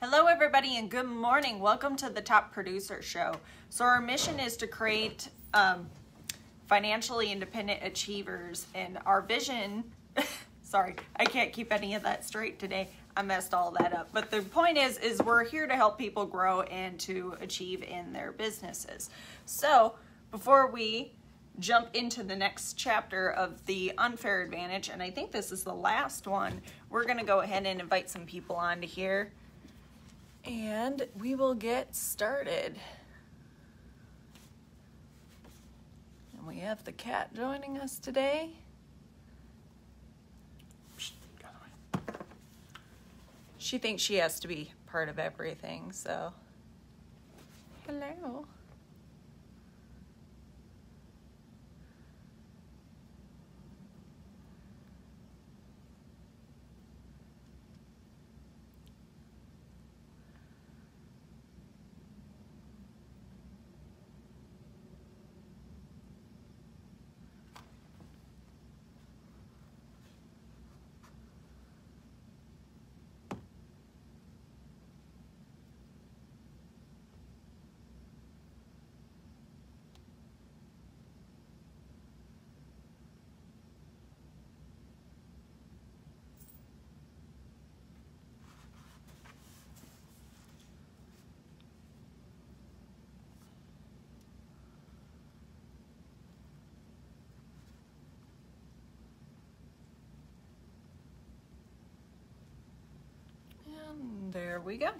Hello everybody and good morning. Welcome to the Top Producer Show. So our mission is to create financially independent achievers, and our vision, sorry, I can't keep any of that straight today. I messed all that up. But the point is we're here to help people grow and to achieve in their businesses. So before we jump into the next chapter of the unfair advantage, and I think this is the last one, we're going to go ahead and invite some people onto here. And we will get started. And we have the cat joining us today. She thinks she has to be part of everything, so hello. There we go.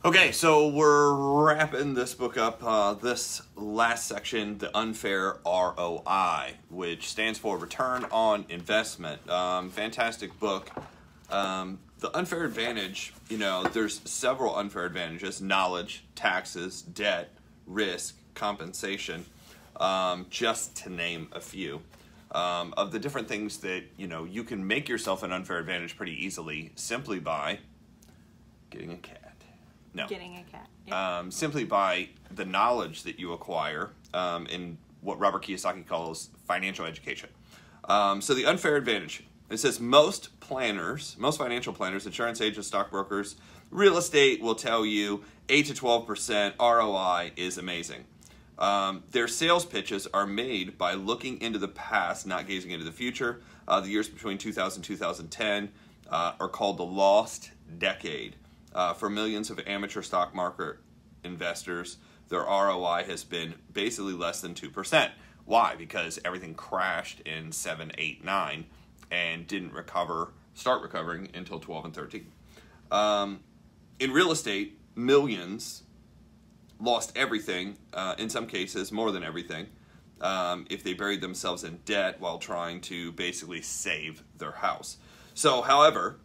Okay, so we're wrapping this book up. This last section, the unfair ROI, which stands for Return on Investment. Fantastic book. The unfair advantage, there's several unfair advantages: knowledge, taxes, debt, risk, compensation, just to name a few. Of the different things that, you can make yourself an unfair advantage pretty easily simply by getting a cat. No. Getting a cat. Yep. Simply by the knowledge that you acquire in what Robert Kiyosaki calls financial education. So the unfair advantage, it says most financial planners, insurance agents, stockbrokers, real estate will tell you 8 to 12% ROI is amazing. Their sales pitches are made by looking into the past, not gazing into the future. The years between 2000 and 2010 are called the lost decade. For millions of amateur stock market investors, their ROI has been basically less than 2%. Why? Because everything crashed in 7, 8, 9 and didn't start recovering until 12 and 13. In real estate, millions lost everything, in some cases more than everything, if they buried themselves in debt while trying to basically save their house. So, however,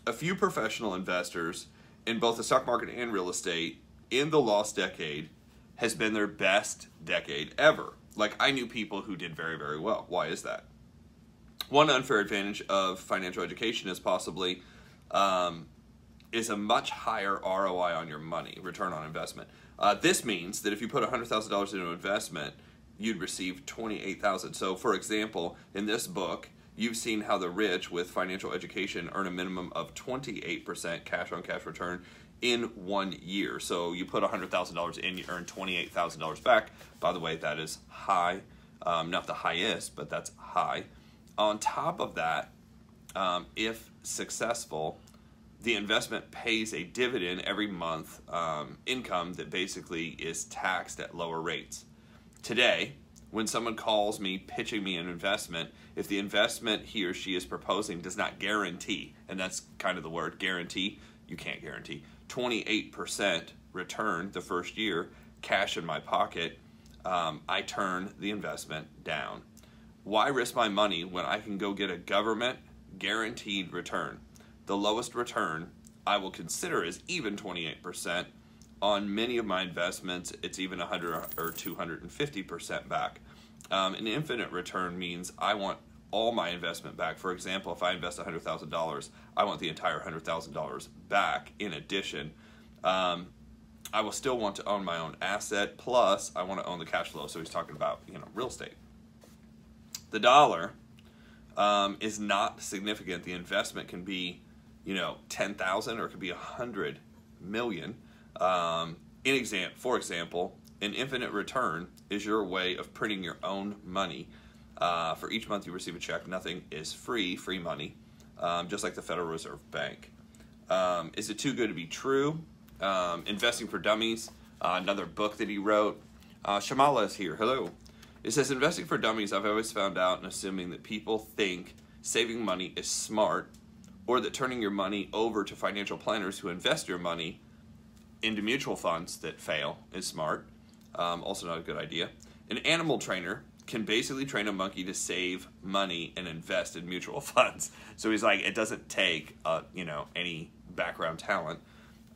a few professional investors in both the stock market and real estate in the lost decade has been their best decade ever. Like, I knew people who did very, very well. Why is that? One unfair advantage of financial education is possibly is a much higher ROI on your money, return on investment. This means that if you put $100,000 into an investment, you'd receive $28,000. So, for example, in this book, you've seen how the rich with financial education earn a minimum of 28% cash-on-cash return in 1 year. So you put $100,000 in, you earn $28,000 back. By the way, that is high. Not the highest, but that's high. On top of that, if successful, the investment pays a dividend every month, income that basically is taxed at lower rates. Today, when someone calls me pitching me an investment, if the investment he or she is proposing does not guarantee, and that's kind of the word, guarantee, you can't guarantee, 28% return the first year, cash in my pocket, I turn the investment down. Why risk my money when I can go get a government guaranteed return? The lowest return I will consider is even 28%. On many of my investments, it's even 100 or 250% back. An infinite return means I want all my investment back. For example, if I invest $100,000, I want the entire $100,000 back. In addition, I will still want to own my own asset, plus I want to own the cash flow. So he's talking about, real estate. The dollar is not significant. The investment can be 10,000 or it could be 100 million. For example, an infinite return is your way of printing your own money. For each month you receive a check, nothing is free money, just like the Federal Reserve Bank. Is it too good to be true? Investing for Dummies, another book that he wrote. Shamala is here. Hello. It says, investing for dummies, I've always found out and assuming that people think saving money is smart, or that turning your money over to financial planners who invest your money into mutual funds that fail is smart. Also not a good idea. An animal trainer can basically train a monkey to save money and invest in mutual funds. So he's like, it doesn't take any background talent.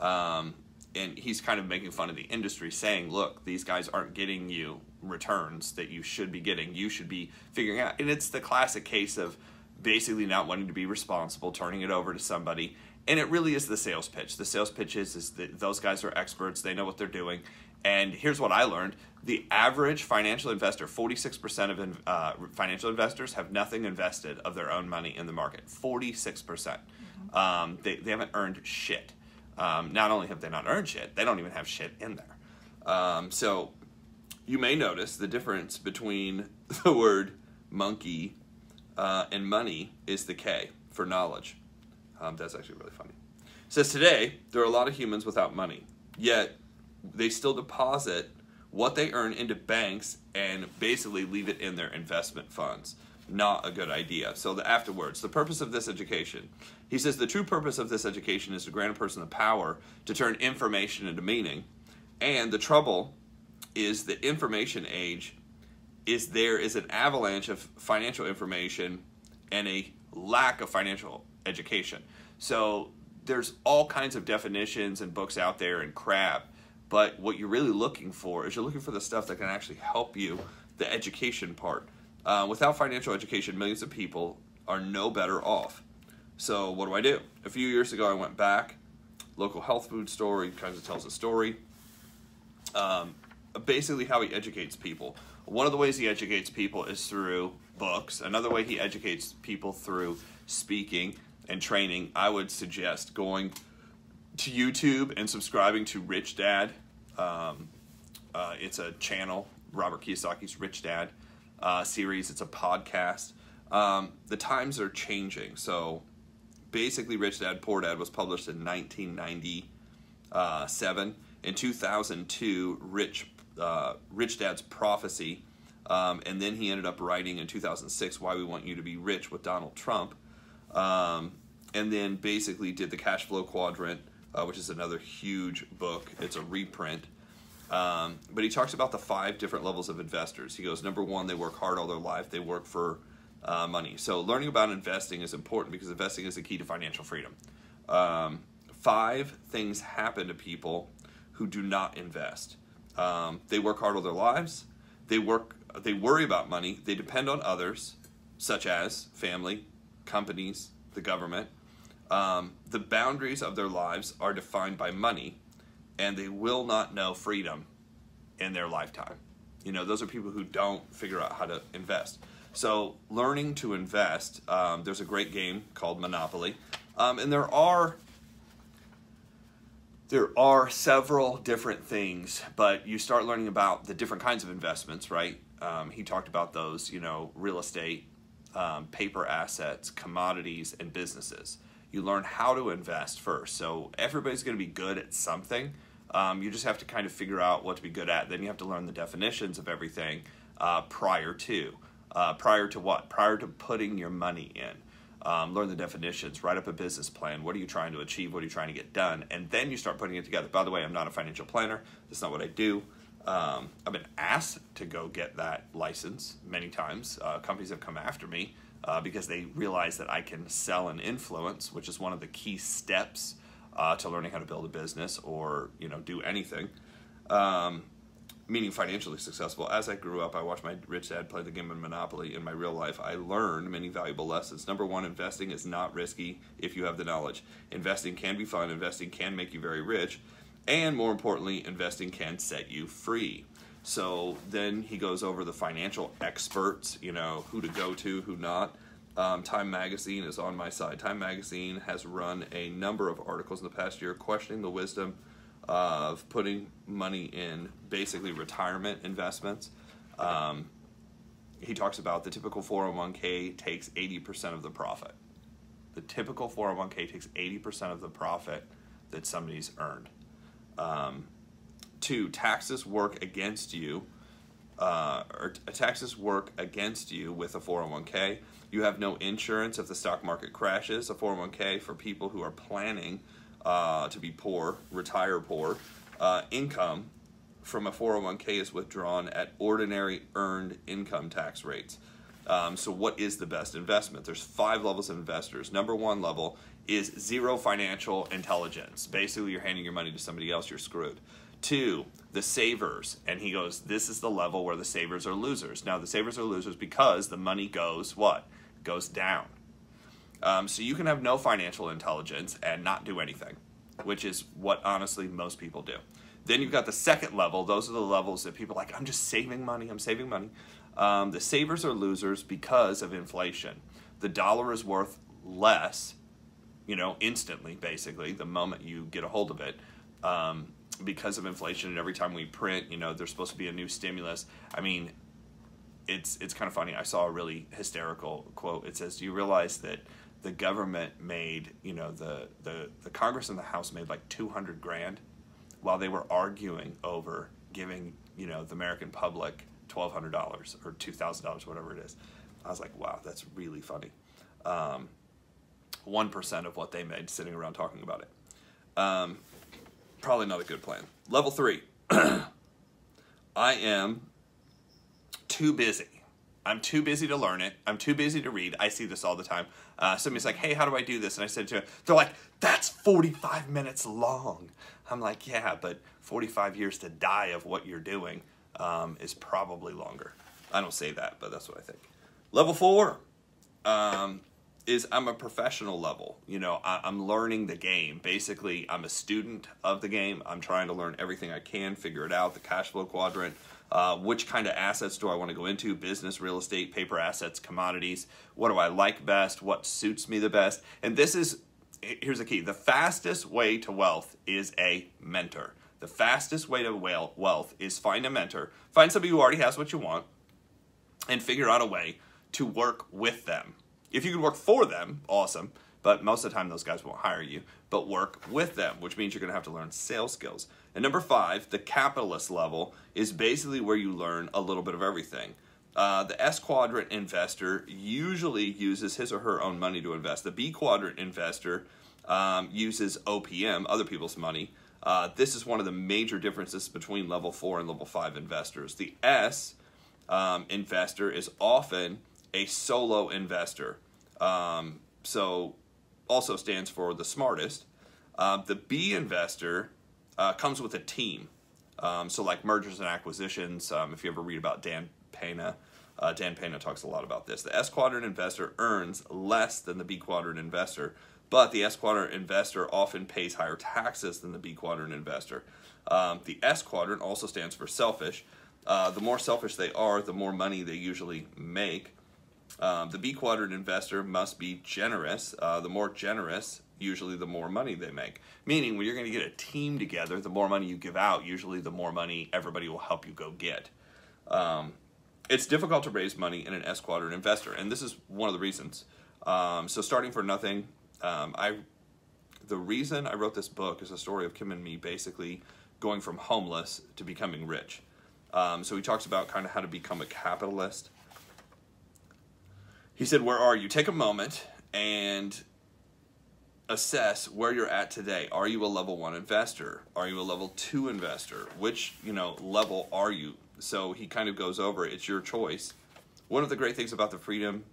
And he's kind of making fun of the industry, saying, look, these guys aren't getting you returns that you should be getting. You should be figuring out. And it's the classic case of basically not wanting to be responsible, turning it over to somebody. And it really is the sales pitch. The sales pitch is that those guys are experts. They know what they're doing. And here's what I learned. The average financial investor, 46% of financial investors have nothing invested of their own money in the market. 46%. They haven't earned shit. Not only have they not earned shit, they don't even have shit in there. So you may notice the difference between the word monkey and money is the K for knowledge. That's actually really funny. It says, today, there are a lot of humans without money, yet they still deposit what they earn into banks and basically leave it in their investment funds. Not a good idea. So afterwards, the purpose of this education. He says the true purpose of this education is to grant a person the power to turn information into meaning. And the trouble is the information age there is an avalanche of financial information and a lack of financial education. So there's all kinds of definitions and books out there and crap. But what you're really looking for is you're looking for the stuff that can actually help you, the education part. Without financial education, millions of people are no better off. So what do? A few years ago, I went back, local health food store, he kind of tells a story. Basically how he educates people. One of the ways he educates people is through books. Another way he educates people through speaking and training. I would suggest going to YouTube and subscribing to Rich Dad. It's a channel, Robert Kiyosaki's Rich Dad series. It's a podcast. The times are changing. So basically Rich Dad, Poor Dad was published in 1997. In 2002, Rich Dad's Prophecy. And then he ended up writing in 2006, Why We Want You to Be Rich with Donald Trump. And then basically did the Cash Flow Quadrant, which is another huge book. It's a reprint. But he talks about the 5 different levels of investors. He goes, number 1, they work hard all their life. They work for money. So learning about investing is important because investing is the key to financial freedom. 5 things happen to people who do not invest. They work hard all their lives. They worry about money. They depend on others, such as family, companies, the government. The boundaries of their lives are defined by money, and they will not know freedom in their lifetime. Those are people who don't figure out how to invest. So learning to invest, there's a great game called Monopoly, and there are several different things, but you start learning about the different kinds of investments, right? He talked about those, real estate, paper assets, commodities, and businesses. You learn how to invest first. So everybody's going to be good at something. You just have to kind of figure out what to be good at. Then you have to learn the definitions of everything prior to. Prior to what? Prior to putting your money in. Learn the definitions, write up a business plan. What are you trying to achieve? What are you trying to get done? And then you start putting it together. By the way, I'm not a financial planner. That's not what I do. I've been asked to go get that license many times. Companies have come after me because they realize that I can sell and influence, which is one of the key steps to learning how to build a business or do anything. Meaning financially successful. As I grew up, I watched my rich dad play the game of Monopoly. In my real life, I learned many valuable lessons. Number 1, investing is not risky if you have the knowledge. Investing can be fun. Investing can make you very rich. And more importantly, investing can set you free. So then he goes over the financial experts, who to go to, who not. Time Magazine is on my side. Time Magazine has run a number of articles in the past year questioning the wisdom of putting money in basically retirement investments. He talks about the typical 401k takes 80% of the profit. The typical 401k takes 80% of the profit that somebody's earned. 2, taxes work against you. Taxes work against you with a 401k. You have no insurance if the stock market crashes. A 401k for people who are planning to be poor, retire poor. Income from a 401k is withdrawn at ordinary earned income tax rates. So what is the best investment? There's 5 levels of investors. Number 1 level is zero financial intelligence. Basically, you're handing your money to somebody else, you're screwed. 2, the savers. And he goes, this is the level where the savers are losers. Now, the savers are losers because the money goes what? Goes down. So you can have no financial intelligence and not do anything, which is what honestly most people do. Then you've got the second level. Those are the levels that people are like, I'm just saving money, I'm saving money. The savers are losers because of inflation. The dollar is worth less, instantly, basically, the moment you get a hold of it, because of inflation. And every time we print, there's supposed to be a new stimulus. I mean, it's kind of funny. I saw a really hysterical quote. It says, do you realize that the government made, the Congress and the House made like $200,000 while they were arguing over giving, the American public $1,200 or $2,000, whatever it is. I was like, wow, that's really funny. 1% of what they made sitting around talking about it. Probably not a good plan. Level 3. I am too busy. I'm too busy to learn it. I'm too busy to read. I see this all the time. Somebody's like, hey, how do I do this? And I said to them, they're like, that's 45 minutes long. I'm like, yeah, but 45 years to die of what you're doing is probably longer. I don't say that, but that's what I think. Level 4 is I'm a professional level. I'm learning the game. Basically, I'm a student of the game. I'm trying to learn everything I can, figure it out, the cash flow quadrant. Which kind of assets do I want to go into? Business, real estate, paper assets, commodities. What do I like best? What suits me the best? And here's the key. The fastest way to wealth is a mentor. The fastest way to wealth is find a mentor. Find somebody who already has what you want and figure out a way to work with them. If you can work for them, awesome. But most of the time, those guys won't hire you. But work with them, which means you're going to have to learn sales skills. And number 5, the capitalist level, is basically where you learn a little bit of everything. The S quadrant investor usually uses his or her own money to invest. The B quadrant investor uses OPM, other people's money. This is one of the major differences between level 4 and level 5 investors. The S investor is often a solo investor. So also stands for the smartest. The B investor comes with a team. So like mergers and acquisitions, if you ever read about Dan Pena talks a lot about this. The S quadrant investor earns less than the B quadrant investor, but the S quadrant investor often pays higher taxes than the B quadrant investor. The S quadrant also stands for selfish. The more selfish they are, the more money they usually make. The B quadrant investor must be generous. The more generous, usually the more money they make. Meaning, when you're going to get a team together, the more money you give out, usually the more money everybody will help you go get. It's difficult to raise money in an S quadrant investor, and this is one of the reasons. So starting for nothing, the reason I wrote this book is a story of Kim and me basically going from homeless to becoming rich. So he talks about kind of how to become a capitalist. He said, where are you? Take a moment and assess where you're at today. Are you a level 1 investor? Are you a level 2 investor? Which, level are you? So he kind of goes over it. It's your choice. One of the great things about the freedom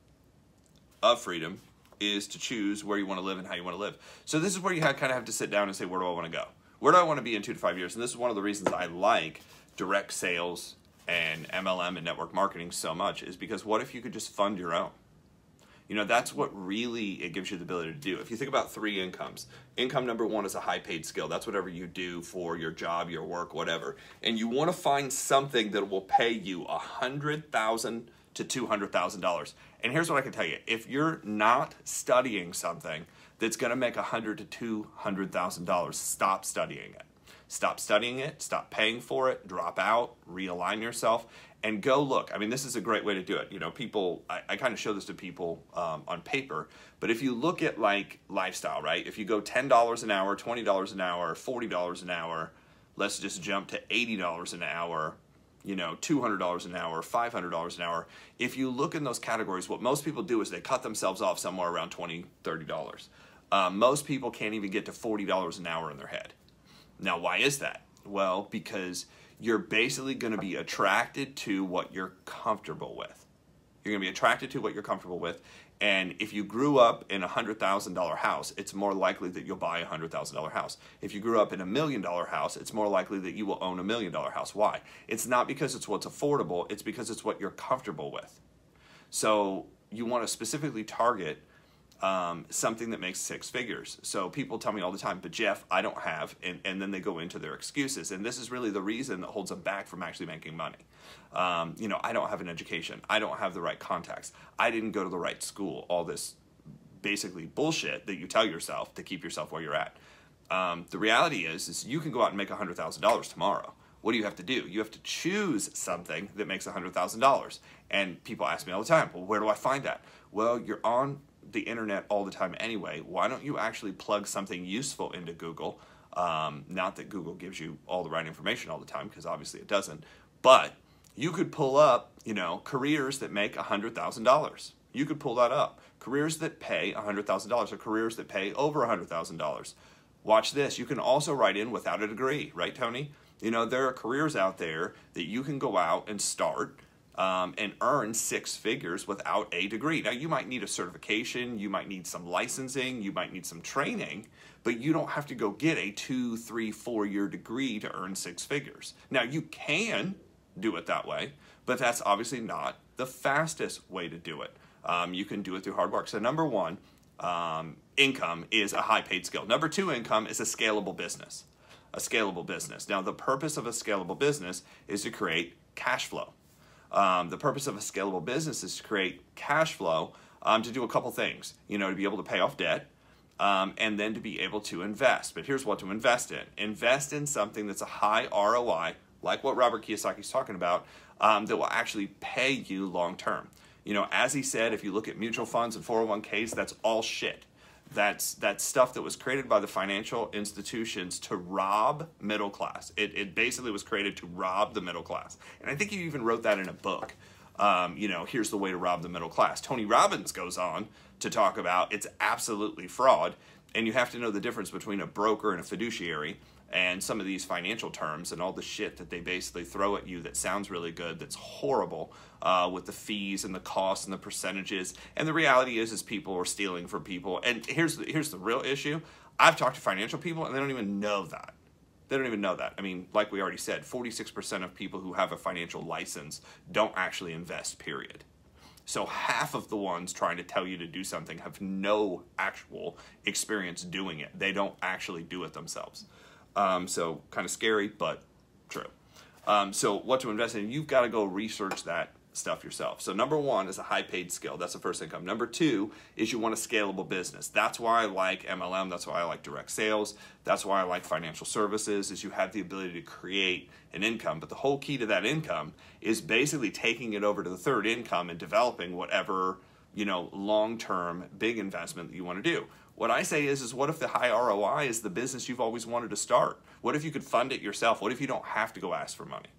is to choose where you want to live and how you want to live. So this is where you kind of have to sit down and say, where do I want to go? Where do I want to be in 2 to 5 years? And this is one of the reasons I like direct sales and MLM and network marketing so much, is because what if you could just fund your own? That's what really it gives you the ability to do. If you think about 3 incomes, income number 1 is a high paid skill. That's whatever you do for your job, your work, whatever. And you want to find something that will pay you $100,000 to $200,000. And here's what I can tell you. If you're not studying something that's going to make $100,000 to $200,000, stop studying it. Stop studying it, stop paying for it, drop out, realign yourself, and go look. I mean, this is a great way to do it. You know, people, I kind of show this to people on paper, but if you look at like lifestyle, right? If you go $10 an hour, $20 an hour, $40 an hour, let's just jump to $80 an hour, you know, $200 an hour, $500 an hour. If you look in those categories, what most people do is they cut themselves off somewhere around $20, $30. Most people can't even get to $40 an hour in their head. Now, why is that? Well, because you're basically going to be attracted to what you're comfortable with. You're going to be attracted to what you're comfortable with. And if you grew up in a $100,000 house, it's more likely that you'll buy a $100,000 house. If you grew up in $1 million house, it's more likely that you will own $1 million house. Why? It's not because it's what's affordable. It's because it's what you're comfortable with. So you want to specifically target something that makes six figures. So people tell me all the time, but Jeff, I don't have, and then they go into their excuses. And this is really the reason that holds them back from actually making money. You know, I don't have an education. I don't have the right contacts. I didn't go to the right school. All this basically bullshit that you tell yourself to keep yourself where you're at. The reality is you can go out and make $100,000 tomorrow. What do you have to do? You have to choose something that makes $100,000. And people ask me all the time, well, where do I find that? Well, you're on the internet all the time anyway. Why don't you actually plug something useful into Google? Not that Google gives you all the right information all the time, because obviously it doesn't, but you could pull up, you know, careers that make $100,000. You could pull that up. Careers that pay $100,000 or careers that pay over $100,000. Watch this. You can also write in without a degree, right, Tony? You know, there are careers out there that you can go out and start and earn six figures without a degree. Now, you might need a certification, you might need some licensing, you might need some training, but you don't have to go get a 2, 3, 4-year degree to earn six figures. Now, you can do it that way, but that's obviously not the fastest way to do it. You can do it through hard work. So number one, income is a high-paid skill. Number two, income is a scalable business. A scalable business. Now, the purpose of a scalable business is to create cash flow. The purpose of a scalable business is to create cash flow to do a couple things, you know, to be able to pay off debt and then to be able to invest. But here's what to invest in. Invest in something that's a high ROI, like what Robert Kiyosaki is talking about, that will actually pay you long term. You know, as he said, if you look at mutual funds and 401ks, that's all shit. That's stuff that was created by the financial institutions to rob middle class. It basically was created to rob the middle class. And I think you even wrote that in a book. You know, here's the way to rob the middle class. Tony Robbins goes on to talk about it's absolutely fraud. And you have to know the difference between a broker and a fiduciary and some of these financial terms and all the shit that they basically throw at you that sounds really good, that's horrible, with the fees and the costs and the percentages. And the reality is people are stealing from people. And here's the real issue. I've talked to financial people and they don't even know that. They don't even know that. I mean, like we already said, 46% of people who have a financial license don't actually invest, period. So half of the ones trying to tell you to do something have no actual experience doing it. They don't actually do it themselves. So kind of scary, but true. So what to invest in, you've got to go research that stuff yourself. So number one is a high-paid skill. That's the first income. Number two is you want a scalable business. That's why I like MLM. That's why I like direct sales. That's why I like financial services, is you have the ability to create an income. But the whole key to that income is basically taking it over to the third income and developing whatever, you know, long-term big investment that you want to do. What I say is what if the high ROI is the business you've always wanted to start? What if you could fund it yourself? What if you don't have to go ask for money?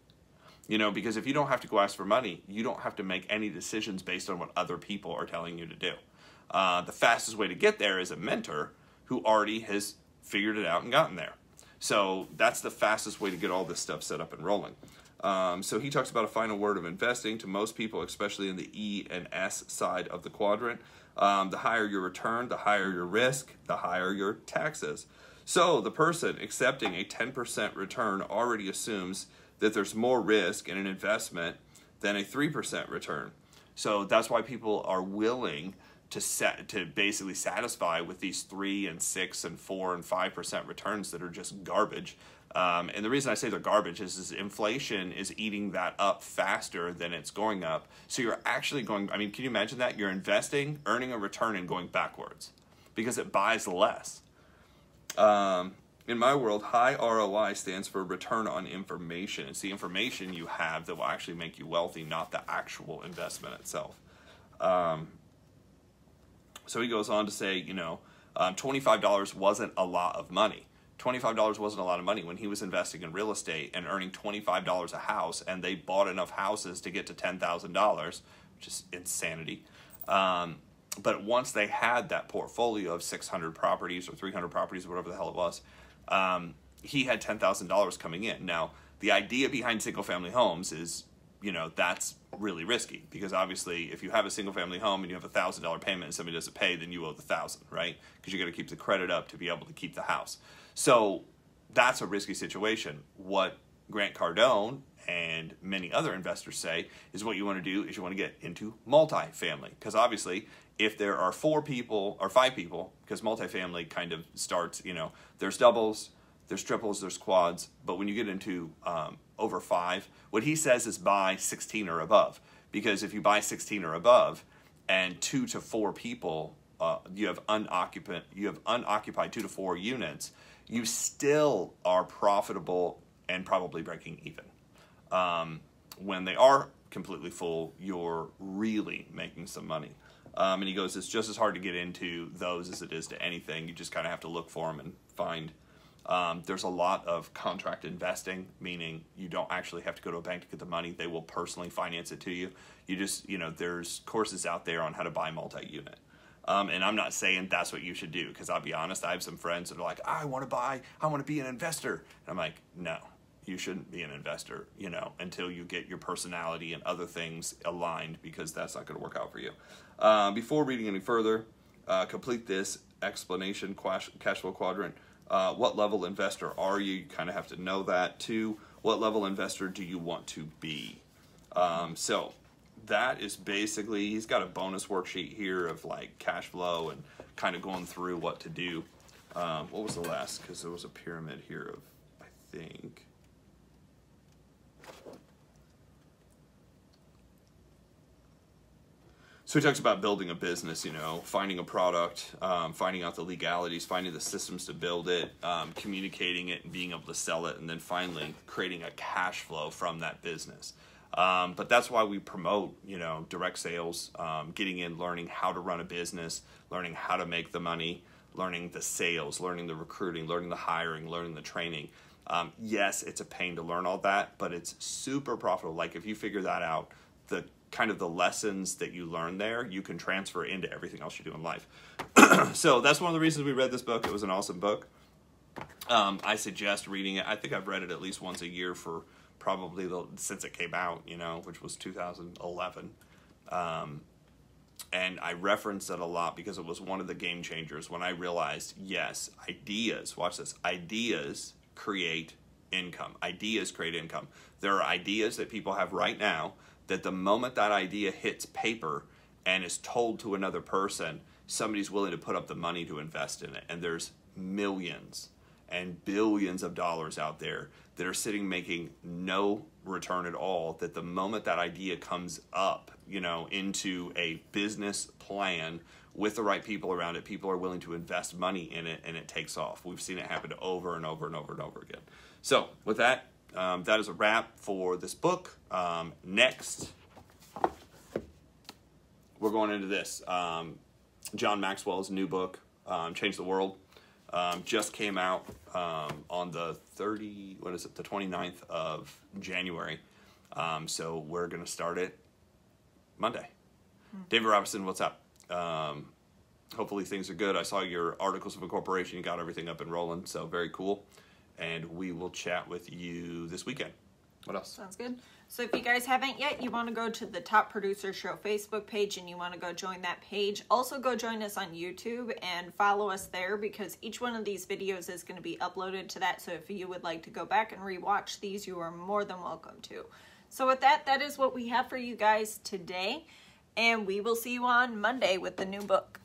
You know, because if you don't have to go ask for money, you don't have to make any decisions based on what other people are telling you to do. The fastest way to get there is a mentor who already has figured it out and gotten there. So that's the fastest way to get all this stuff set up and rolling. So he talks about a final word of investing to most people, especially in the E and S side of the quadrant. The higher your return, the higher your risk, the higher your taxes. So the person accepting a 10% return already assumes that there's more risk in an investment than a 3% return. So that's why people are willing to basically satisfy with these 3 and 6 and 4 and 5% returns that are just garbage. And the reason I say they're garbage is inflation is eating that up faster than it's going up. So you're actually going, I mean, can you imagine that? You're investing, earning a return, and going backwards because it buys less. In my world, high ROI stands for return on information. It's the information you have that will actually make you wealthy, not the actual investment itself. So he goes on to say, you know, $25 wasn't a lot of money. $25 wasn't a lot of money when he was investing in real estate and earning $25 a house, and they bought enough houses to get to $10,000, which is insanity. But once they had that portfolio of 600 properties or 300 properties or whatever the hell it was, he had $10,000 coming in. Now, the idea behind single-family homes is, you know, that's really risky because obviously if you have a single-family home and you have a $1,000 payment and somebody doesn't pay, then you owe the $1,000, right? Because you got to keep the credit up to be able to keep the house. So that's a risky situation. What Grant Cardone and many other investors say is what you want to do is you want to get into multifamily, because obviously if there are 4 people or 5 people, because multifamily kind of starts, you know, there's doubles, there's triples, there's quads, but when you get into over 5, what he says is buy 16 or above, because if you buy 16 or above and 2 to 4 people, you have unoccupied 2 to 4 units, you still are profitable and probably breaking even. When they are completely full, you're really making some money. And he goes, it's just as hard to get into those as it is to anything. You just kind of have to look for them and find. There's a lot of contract investing, meaning you don't actually have to go to a bank to get the money. They will personally finance it to you. You just, you know, there's courses out there on how to buy multi-unit. And I'm not saying that's what you should do, because I'll be honest, I have some friends that are like, I want to be an investor. And I'm like, no, you shouldn't be an investor, you know, until you get your personality and other things aligned, because that's not going to work out for you. Before reading any further, complete this explanation cash flow quadrant. What level investor are you? You kind of have to know that. 2, what level investor do you want to be? So that is basically, he's got a bonus worksheet here of like cash flow and kind of going through what to do. What was the last? Because there was a pyramid here of, I think. So he talks about building a business, you know, finding a product, finding out the legalities, finding the systems to build it, communicating it and being able to sell it, and then finally creating a cash flow from that business. But that's why we promote, you know, direct sales, getting in, learning how to run a business, learning how to make the money, learning the sales, learning the recruiting, learning the hiring, learning the training. Yes, it's a pain to learn all that, but it's super profitable. Like if you figure that out, the kind of the lessons that you learn there, you can transfer into everything else you do in life. So that's one of the reasons we read this book. It was an awesome book. I suggest reading it. I think I've read it at least once a year for probably since it came out, you know, which was 2011. And I reference it a lot because it was one of the game changers when I realized, yes, ideas, watch this, ideas create income. Ideas create income. There are ideas that people have right now that the moment that idea hits paper and is told to another person, somebody's willing to put up the money to invest in it. And there's millions and billions of dollars out there that are sitting making no return at all, that the moment that idea comes up, you know, into a business plan with the right people around it, people are willing to invest money in it and it takes off. We've seen it happen over and over and over and over again. So with that, that is a wrap for this book. Next, we're going into this. John Maxwell's new book, Change the World, just came out on the 29th of January. So we're going to start it Monday. David Robinson, what's up? Hopefully things are good. I saw your articles of incorporation. You got everything up and rolling, so very cool. And we will chat with you this weekend. What else? Sounds good. So if you guys haven't yet, you want to go to the Top Producer Show Facebook page and you want to go join that page. Also go join us on YouTube and follow us there, because each one of these videos is going to be uploaded to that. So if you would like to go back and rewatch these, you are more than welcome to. So with that, that is what we have for you guys today. And we will see you on Monday with the new book.